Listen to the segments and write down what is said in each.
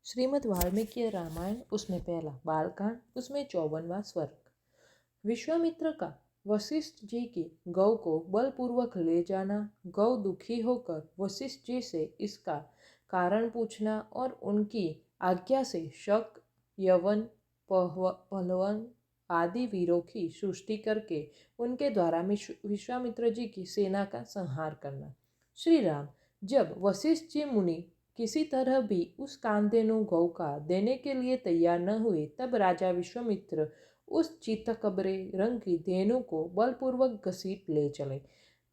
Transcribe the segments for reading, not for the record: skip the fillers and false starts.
श्रीमद् वाल्मीकि रामायण, उसमें पहला बालकांड, उसमें 54वां स्वर्ग। विश्वामित्र का वशिष्ठ जी की गौ को बलपूर्वक ले जाना, गौ दुखी होकर वशिष्ठ जी से इसका कारण पूछना और उनकी आज्ञा से शक, यवन, पहलवन आदि वीरों की सृष्टि करके उनके द्वारा विश्वामित्र जी की सेना का संहार करना। श्री राम, जब वशिष्ठ जी मुनि किसी तरह भी उस कामधेनु गौ का देने के लिए तैयार न हुए, तब राजा विश्वामित्र उस चित्तकबरे रंग की धेनु को बलपूर्वक घसीट ले चले।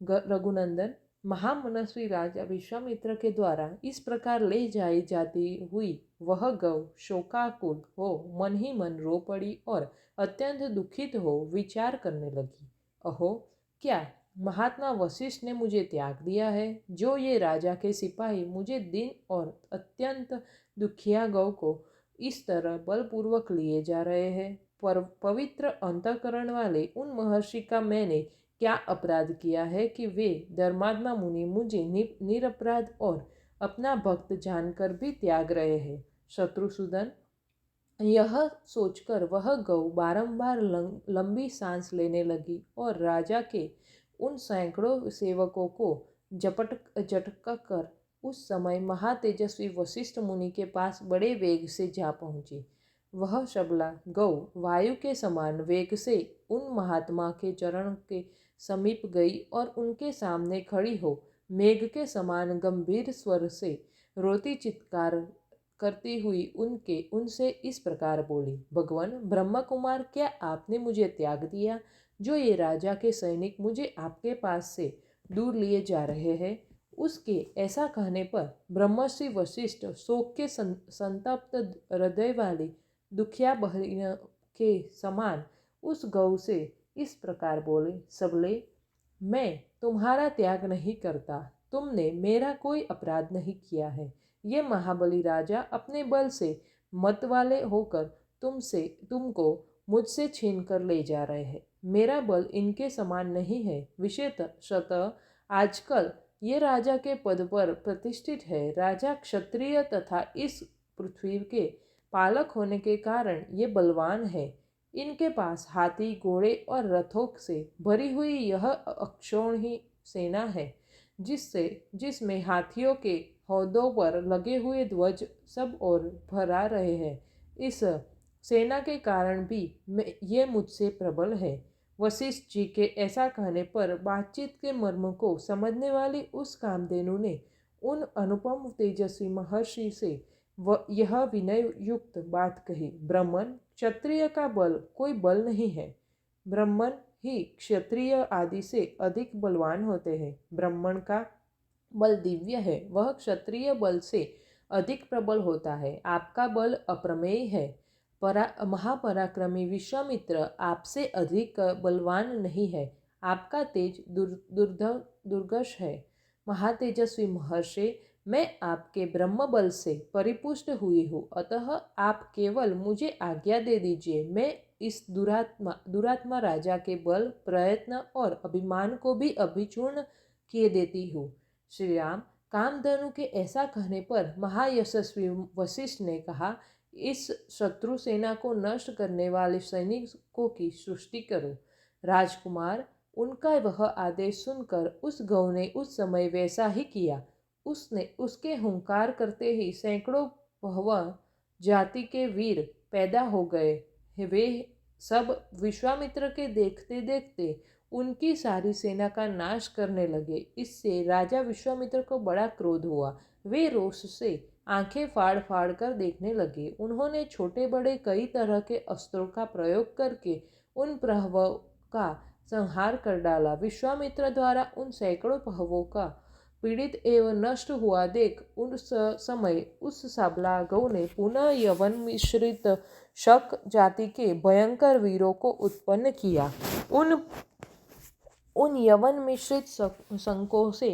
रघुनंदन, महामनस्वी राजा विश्वामित्र के द्वारा इस प्रकार ले जाई जाती हुई वह गौ शोकाकुल हो मन ही मन रो पड़ी और अत्यंत दुखित हो विचार करने लगी। अहो, क्या महात्मा वशिष्ठ ने मुझे त्याग दिया है, जो ये राजा के सिपाही मुझे दिन और अत्यंत दुखिया गौ को इस तरह बलपूर्वक लिए जा रहे हैं। पर पवित्र अंतःकरण वाले उन महर्षि का मैंने क्या अपराध किया है कि वे धर्मात्मा मुनि मुझे निरपराध और अपना भक्त जानकर भी त्याग रहे हैं। शत्रुसूदन, यह सोचकर वह गौ बारंबार लंबी सांस लेने लगी और राजा के उन सैकड़ों सेवकों को झटका कर उस समय महातेजस्वी वशिष्ठ मुनि के पास बड़े वेग से जा पहुंची। वह शबला गौ वायु के समान वेग से उन महात्मा के चरण के समीप गई और उनके सामने खड़ी हो मेघ के समान गंभीर स्वर से रोती चित्कार करती हुई उनसे इस प्रकार बोली। भगवान ब्रह्म कुमार, क्या आपने मुझे त्याग दिया, जो ये राजा के सैनिक मुझे आपके पास से दूर लिए जा रहे हैं। उसके ऐसा कहने पर ब्रह्मर्षि वशिष्ठ शोक के संतप्त हृदय वाली दुखिया बहन के समान उस गौ से इस प्रकार बोले। सबले, मैं तुम्हारा त्याग नहीं करता, तुमने मेरा कोई अपराध नहीं किया है। ये महाबली राजा अपने बल से मत वाले होकर तुमको मुझसे छीन कर ले जा रहे हैं। मेरा बल इनके समान नहीं है। विशेषतः आजकल ये राजा के पद पर प्रतिष्ठित है। राजा क्षत्रिय तथा इस पृथ्वी के पालक होने के कारण ये बलवान है। इनके पास हाथी, घोड़े और रथों से भरी हुई यह अक्षौहिणी सेना है, जिसमें हाथियों के हौदों पर लगे हुए ध्वज सब ओर फहरा रहे हैं। इस सेना के कारण भी ये मुझसे प्रबल है। वशिष्ठ जी के ऐसा कहने पर बातचीत के मर्म को समझने वाली उस कामधेनु ने उन अनुपम तेजस्वी महर्षि से यह विनय युक्त बात कही। ब्राह्मण, क्षत्रिय का बल कोई बल नहीं है। ब्राह्मण ही क्षत्रिय आदि से अधिक बलवान होते हैं। ब्राह्मण का बल दिव्य है, वह क्षत्रिय बल से अधिक प्रबल होता है। आपका बल अप्रमेय है। महापराक्रमी विश्वामित्र आपसे अधिक बलवान नहीं है। आपका तेज दुर्धर्ष है। महातेजस्वी महर्षि, मैं आपके ब्रह्म बल से परिपुष्ट हुई हूँ, अतः आप केवल मुझे आज्ञा दे दीजिए। मैं इस दुरात्मा राजा के बल, प्रयत्न और अभिमान को भी अभिचूर्ण किए देती हूँ। श्री राम, कामधेनु के ऐसा कहने पर महायशस्वी वशिष्ठ ने कहा, इस शत्रु सेना को नष्ट करने वाले सैनिकों की सृष्टि करो। राजकुमार, उनका वह आदेश सुनकर उस गौ ने उस समय वैसा ही किया। उसके हुंकार करते ही सैकड़ों पहलवान जाति के वीर पैदा हो गए। वे सब विश्वामित्र के देखते देखते उनकी सारी सेना का नाश करने लगे। इससे राजा विश्वामित्र को बड़ा क्रोध हुआ। वे रोष से आंखें फाड़ फाड़ कर देखने लगे। उन्होंने छोटे बड़े कई तरह के अस्त्रों का प्रयोग करके उन प्रहवों का संहार कर डाला। विश्वामित्र द्वारा उन सैकड़ों प्रहवों का पीड़ित एवं नष्ट हुआ देख उस समय उस साबला गौ ने पुनः यवन मिश्रित शक जाति के भयंकर वीरों को उत्पन्न किया। उन यवन मिश्रित शंकों से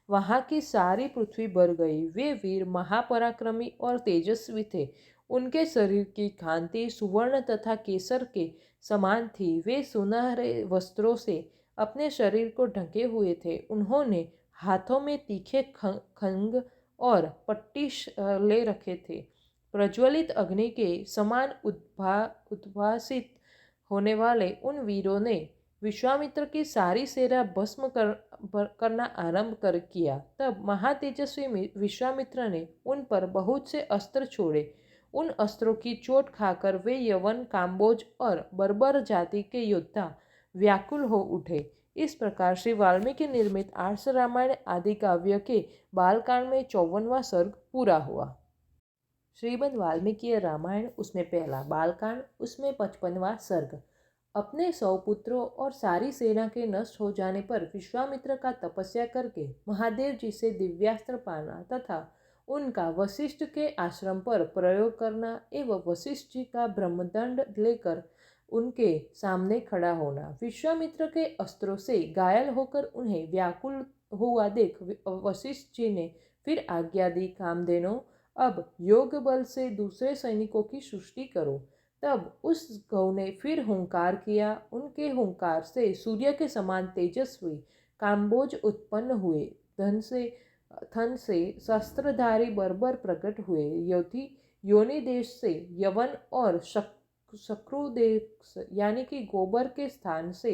वहाँ की सारी पृथ्वी भर गई। वे वीर महापराक्रमी और तेजस्वी थे। उनके शरीर की कांति सुवर्ण तथा केसर के समान थी। वे सुनहरे वस्त्रों से अपने शरीर को ढके हुए थे। उन्होंने हाथों में तीखे खंग और पट्टी ले रखे थे। प्रज्वलित अग्नि के समान उद्भासित होने वाले उन वीरों ने विश्वामित्र की सारी सेना भस्म करना आरंभ कर किया। तब महातेजस्वी विश्वामित्र ने उन पर बहुत से अस्त्र छोड़े। उन अस्त्रों की चोट खाकर वे यवन, काम्बोज और बर्बर जाति के योद्धा व्याकुल हो उठे। इस प्रकार श्री वाल्मीकि निर्मित आर्ष रामायण आदि काव्य के बालकांड में 54वां सर्ग पूरा हुआ। श्रीमद् वाल्मीकि रामायण उसमें पहला, बालकांड उसमें 55वां सर्ग। अपने 100 पुत्रों और सारी सेना के नष्ट हो जाने पर विश्वामित्र का तपस्या करके महादेव जी से दिव्यास्त्र पाना तथा उनका वशिष्ठ के आश्रम पर प्रयोग करना एवं वशिष्ठ जी का ब्रह्मदंड लेकर उनके सामने खड़ा होना। विश्वामित्र के अस्त्रों से घायल होकर उन्हें व्याकुल हुआ देख वशिष्ठ जी ने फिर आज्ञा दी, कामधेनु, अब योग बल से दूसरे सैनिकों की सृष्टि करो। तब उस गौ ने फिर हुंकार किया। उनके हुंकार से सूर्य के समान तेजस्वी काम्बोज उत्पन्न हुए। थन से शस्त्रधारी बर्बर प्रकट हुए। योनि देश से यवन और शक्रु यानी कि गोबर के स्थान से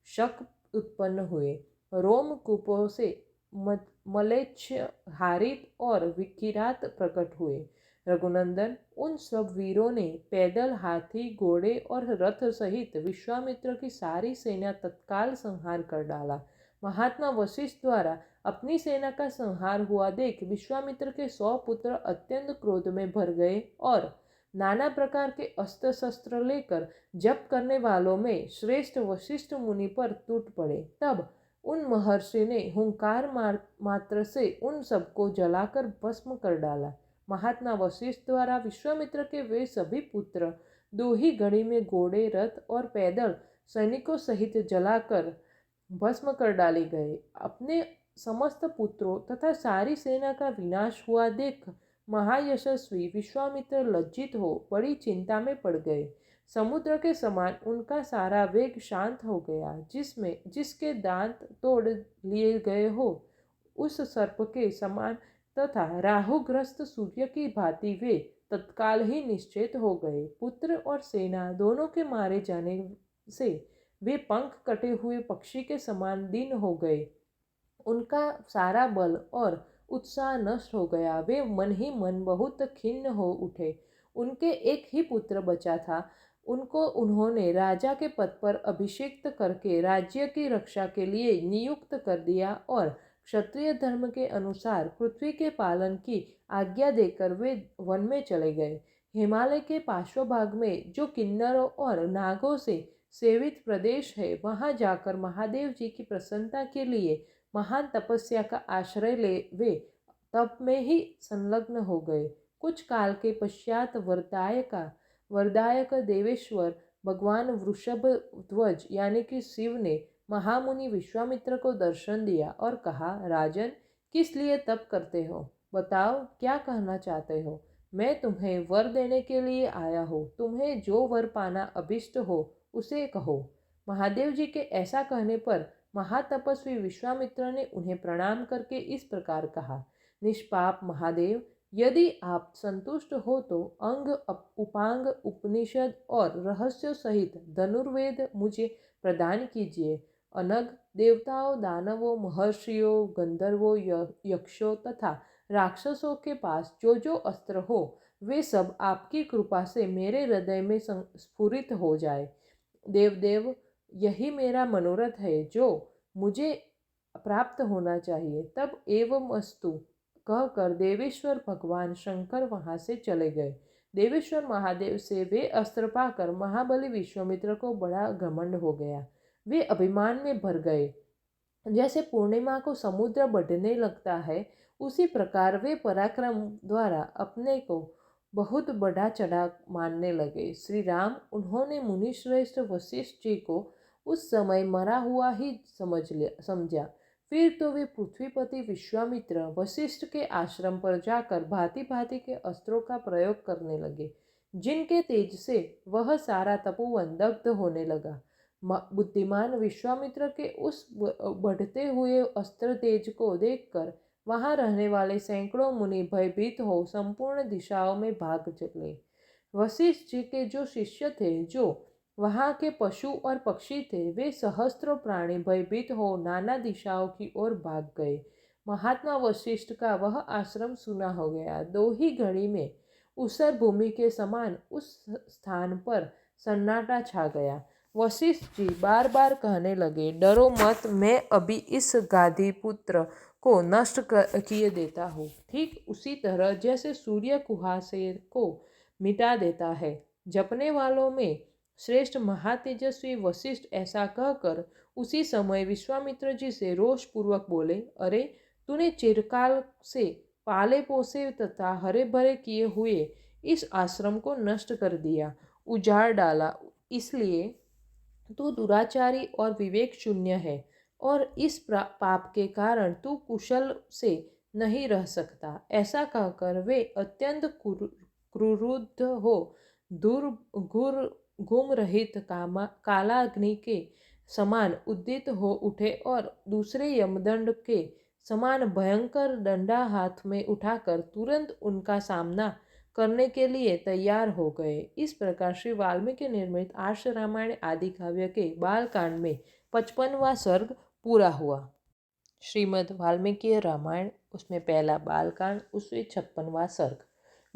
शक उत्पन्न हुए। रोमकूपों से मलेच्छ, हारित और विकिरात प्रकट हुए। रघुनंदन, उन सब वीरों ने पैदल, हाथी, घोड़े और रथ सहित विश्वामित्र की सारी सेना तत्काल संहार कर डाला। महात्मा वशिष्ठ द्वारा अपनी सेना का संहार हुआ देख विश्वामित्र के 100 पुत्र अत्यंत क्रोध में भर गए और नाना प्रकार के अस्त्र शस्त्र लेकर जप करने वालों में श्रेष्ठ वशिष्ठ मुनि पर टूट पड़े। तब उन महर्षि ने हुंकार मात्र से उन सबको जलाकर भस्म कर डाला। महात्मा वशिष्ठ द्वारा विश्वामित्र के वे सभी पुत्र 2 ही घड़ी में घोड़े, रथ और पैदल सैनिकों सहित जलाकर भस्म कर डाले गए। अपने समस्त पुत्रों तथा सारी सेना का विनाश हुआ देख महायशस्वी विश्वामित्र लज्जित हो बड़ी चिंता में पड़ गए। समुद्र के समान उनका सारा वेग शांत हो गया। जिसके दांत तोड़ लिए गए हो उस सर्प के समान तथा राहुग्रस्त सूर्य की भांति वे तत्काल ही निश्चेत हो गए। पुत्र और सेना दोनों के मारे जाने से वे पंख कटे हुए पक्षी के समान दीन हो गए। उनका सारा बल और उत्साह नष्ट हो गया। वे मन ही मन बहुत खिन्न हो उठे। उनके एक ही पुत्र बचा था। उनको उन्होंने राजा के पद पर अभिषिक्त करके राज्य की रक्षा के लिए नियुक्त कर दिया और क्षत्रिय धर्म के अनुसार पृथ्वी के पालन की आज्ञा देकर वे वन में चले गए। हिमालय के पार्श्वभाग में जो किन्नरों और नागों से सेवित प्रदेश है, वहां जाकर महादेव जी की प्रसन्नता के लिए महान तपस्या का आश्रय ले वे तप में ही संलग्न हो गए। कुछ काल के पश्चात वरदायक देवेश्वर भगवान वृषभ ध्वज यानी कि शिव ने महामुनि विश्वामित्र को दर्शन दिया और कहा, राजन, किस लिए तप करते हो? बताओ, क्या कहना चाहते हो? मैं तुम्हें वर देने के लिए आया हूँ। तुम्हें जो वर पाना अभिष्ट हो उसे कहो। महादेव जी के ऐसा कहने पर महातपस्वी विश्वामित्र ने उन्हें प्रणाम करके इस प्रकार कहा, निष्पाप महादेव, यदि आप संतुष्ट हो तो अंग, उपांग, उपनिषद और रहस्य सहित धनुर्वेद मुझे प्रदान कीजिए। अनग, देवताओं, दानवों, महर्षियों, गंधर्वों, यक्षों तथा राक्षसों के पास जो जो अस्त्र हो वे सब आपकी कृपा से मेरे हृदय में स्फुरित हो जाए। देवदेव, यही मेरा मनोरथ है जो मुझे प्राप्त होना चाहिए। तब एवं अस्तु कहकर देवेश्वर भगवान शंकर वहां से चले गए। देवेश्वर महादेव से वे अस्त्र पाकर महाबली विश्वामित्र को बड़ा घमंड हो गया। वे अभिमान में भर गए। जैसे पूर्णिमा को समुद्र बढ़ने लगता है, उसी प्रकार वे पराक्रम द्वारा अपने को बहुत बड़ा चढ़ा मानने लगे। श्री राम, उन्होंने मुनिश्रेष्ठ वशिष्ठ जी को उस समय मरा हुआ ही समझा। फिर तो वे पृथ्वीपति विश्वामित्र वशिष्ठ के आश्रम पर जाकर भांति भांति के अस्त्रों का प्रयोग करने लगे, जिनके तेज से वह सारा तपोवन दग्ध होने लगा। बुद्धिमान विश्वामित्र के उस बढ़ते हुए अस्त्र तेज को देखकर वहां रहने वाले सैकड़ों मुनि भयभीत हो संपूर्ण दिशाओं में भाग चले। वशिष्ठ जी के जो शिष्य थे, जो वहां के पशु और पक्षी थे, वे सहस्त्रों प्राणी भयभीत हो नाना दिशाओं की ओर भाग गए। महात्मा वशिष्ठ का वह आश्रम सूना हो गया। दो ही घड़ी में ऊसर भूमि के समान उस स्थान पर सन्नाटा छा गया। वशिष्ठ जी बार बार कहने लगे, डरो मत, मैं अभी इस गाधी पुत्र को नष्ट किए देता हूँ, ठीक उसी तरह जैसे सूर्य कुहासे को मिटा देता है। जपने वालों में श्रेष्ठ महातेजस्वी वशिष्ठ ऐसा कहकर उसी समय विश्वामित्र जी से रोष पूर्वक बोले, अरे तूने चिरकाल से पाले पोसे तथा हरे भरे किए हुए इस आश्रम को नष्ट कर दिया, उजाड़ डाला। इसलिए तू दुराचारी और विवेक शून्य है और इस पाप के कारण तू कुशल से नहीं रह सकता। ऐसा कहकर वे अत्यंत क्रुद्ध हो दूर घूर घूम रहित काला अग्नि के समान उद्दित हो उठे और दूसरे यमदंड के समान भयंकर डंडा हाथ में उठाकर तुरंत उनका सामना करने के लिए तैयार हो गए। इस प्रकार श्री वाल्मीकि निर्मित आर्ष रामायण आदि काव्य के बालकांड में 55वां सर्ग पूरा हुआ। श्रीमद् वाल्मीकि रामायण, उसमें पहला बालकांड, उसमें 56वां सर्ग।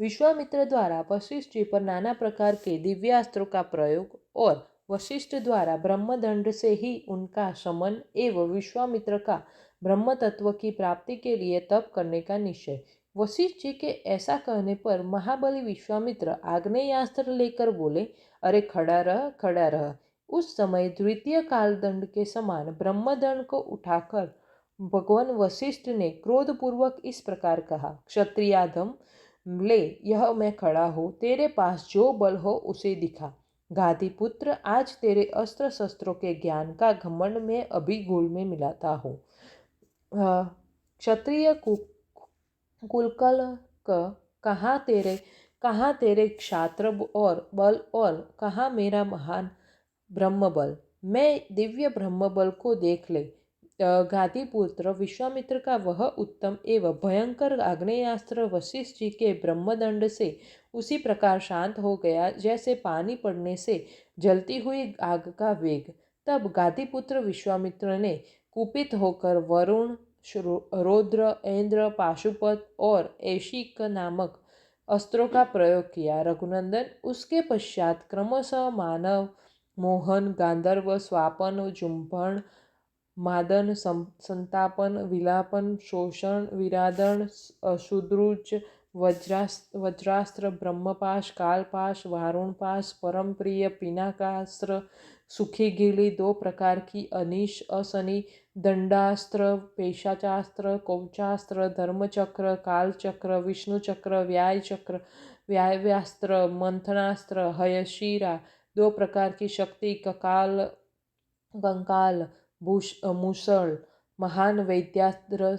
विश्वामित्र द्वारा वशिष्ठ जी पर नाना प्रकार के दिव्यास्त्रों का प्रयोग और वशिष्ठ द्वारा ब्रह्मदंड से ही उनका शमन एवं विश्वामित्र का ब्रह्म तत्व की प्राप्ति के लिए तप करने का निश्चय। वशिष्ठ जी के ऐसा कहने पर महाबली विश्वामित्र आग्नेयास्त्र लेकर बोले, अरे खड़ा रह, खड़ा रह। उस समय द्वितीय कालदंड के समान ब्रह्मदंड को उठाकर भगवान वशिष्ठ ने क्रोधपूर्वक इस प्रकार कहा, क्षत्रियाधम, ले, यह मैं खड़ा हूँ, तेरे पास जो बल हो उसे दिखा। गाधी पुत्र, आज तेरे अस्त्र शस्त्रों के ज्ञान का घमंड में अभी घुल में मिलाता हूँ। क्षत्रिय कुलकल कहाँ तेरे क्षात्र और बल और कहाँ मेरा महान ब्रह्म बल। मैं दिव्य ब्रह्म बल को देख ले। गाधी पुत्र विश्वामित्र का वह उत्तम एवं भयंकर आग्नेयास्त्र वशिष्ठ जी के ब्रह्मदंड से उसी प्रकार शांत हो गया जैसे पानी पड़ने से जलती हुई आग का वेग। तब गाधी पुत्र विश्वामित्र ने कुपित होकर वरुण, रौद्र, इंद्र, पाशुपत और ऐशिक नामक अस्त्रों का प्रयोग किया। रघुनंदन, उसके पश्चात क्रमशः मानव, मोहन, गांधर्व, स्वापन, जुम्भन, मादन, संतापन, विलापन, शोषण, विरादन, शुद्रुज, वज्रास्त्र, ब्रह्मपाश, कालपाश, वारुणपाश, परम प्रिय पिनाकास्त्र, सुखी गिली, 2 प्रकार की अनिश, असनी, दंडास्त्र, पेशाचास्त्र, कौचास्त्र, धर्मचक्र, कालचक्र, विष्णुचक्र, व्यायचक्र, व्याव्यास्त्र, मंथनास्त्र, हयशीरा, 2 प्रकार की शक्ति, कंकाल, मूसल, महान वैद्यास्त्र,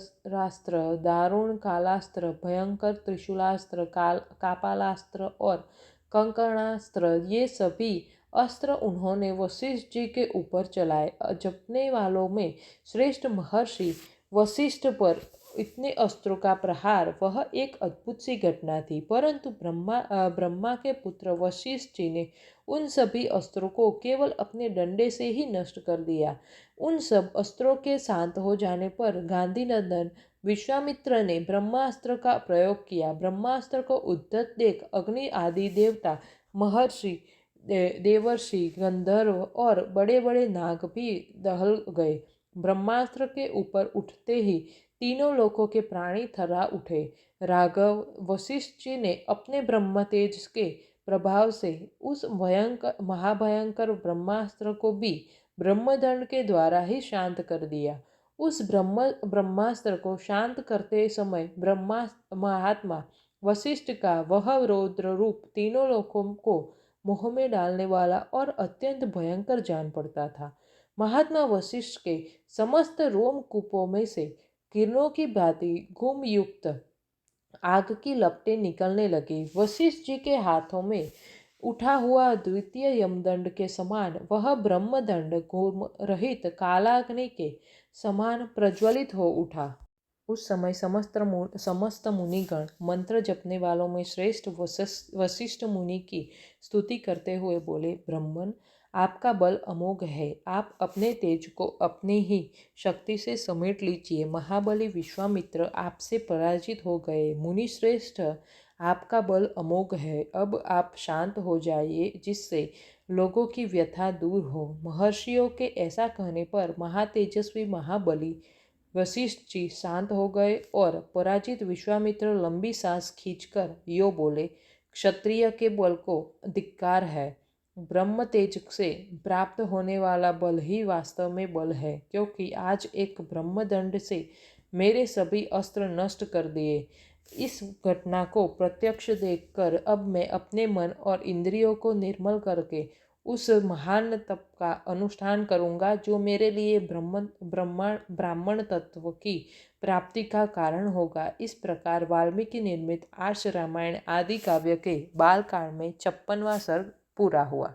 दारुण कालास्त्र, भयंकर त्रिशूलास्त्र, कापालास्त्र और कंकणास्त्र, ये सभी अस्त्र उन्होंने वशिष्ठ जी के ऊपर चलाए। जपने वालों में श्रेष्ठ महर्षि वशिष्ठ पर इतने अस्त्रों का प्रहार, वह एक अद्भुत सी घटना थी। परंतु ब्रह्मा के पुत्र वशिष्ठ जी ने उन सभी अस्त्रों को केवल अपने डंडे से ही नष्ट कर दिया। उन सब अस्त्रों के शांत हो जाने पर गांधीनंदन विश्वामित्र ने ब्रह्मास्त्र का प्रयोग किया। ब्रह्मास्त्र को उद्धत देख अग्नि आदि देवता, महर्षि, देवर्षि, गंधर्व और बड़े बड़े नाग भी दहल गए। ब्रह्मास्त्र के ऊपर उठते ही तीनों लोकों के प्राणी थर्रा उठे। राघव, वशिष्ठ जी ने अपने ब्रह्म तेज के प्रभाव से उस महाभयंकर ब्रह्मास्त्र को भी ब्रह्मदंड के द्वारा ही शांत कर दिया। उस ब्रह्मास्त्र को शांत करते समय महात्मा वशिष्ठ का वह रौद्र रूप तीनों लोकों को मोह में डालने वाला और अत्यंत भयंकर जान पड़ता था। महात्मा वशिष्ठ के समस्त रोमकूपों में से किरणों की भांति घुम युक्त आग की लपटें निकलने लगी। वशिष्ठ जी के हाथों में उठा हुआ द्वितीय यमदंड के समान वह ब्रह्मदंड घूम रहित कालाग्नि के समान प्रज्वलित हो उठा। उस समय समस्त मुनिगण मंत्र जपने वालों में श्रेष्ठ वशिष्ठ मुनि की स्तुति करते हुए बोले, ब्रह्मन, आपका बल अमोघ है। आप अपने तेज को अपनी ही शक्ति से समेट लीजिए। महाबली विश्वामित्र आपसे पराजित हो गए। मुनि श्रेष्ठ, आपका बल अमोघ है। अब आप शांत हो जाइए, जिससे लोगों की व्यथा दूर हो। महर्षियों के ऐसा कहने पर महातेजस्वी महाबली वशिष्ठ जी शांत हो गए और पराजित विश्वामित्र लंबी सांस खींचकर यो बोले, क्षत्रिय के बल को धिक्कार है। ब्रह्म तेज से प्राप्त होने वाला बल ही वास्तव में बल है, क्योंकि आज एक ब्रह्मदंड से मेरे सभी अस्त्र नष्ट कर दिए। इस घटना को प्रत्यक्ष देखकर अब मैं अपने मन और इंद्रियों को निर्मल करके उस महान तप का अनुष्ठान करूँगा जो मेरे लिए ब्राह्मण तत्व की प्राप्ति का कारण होगा। इस प्रकार वाल्मीकि निर्मित आर्ष रामायण आदि काव्य के बालकांड में 56वां सर्ग पूरा हुआ।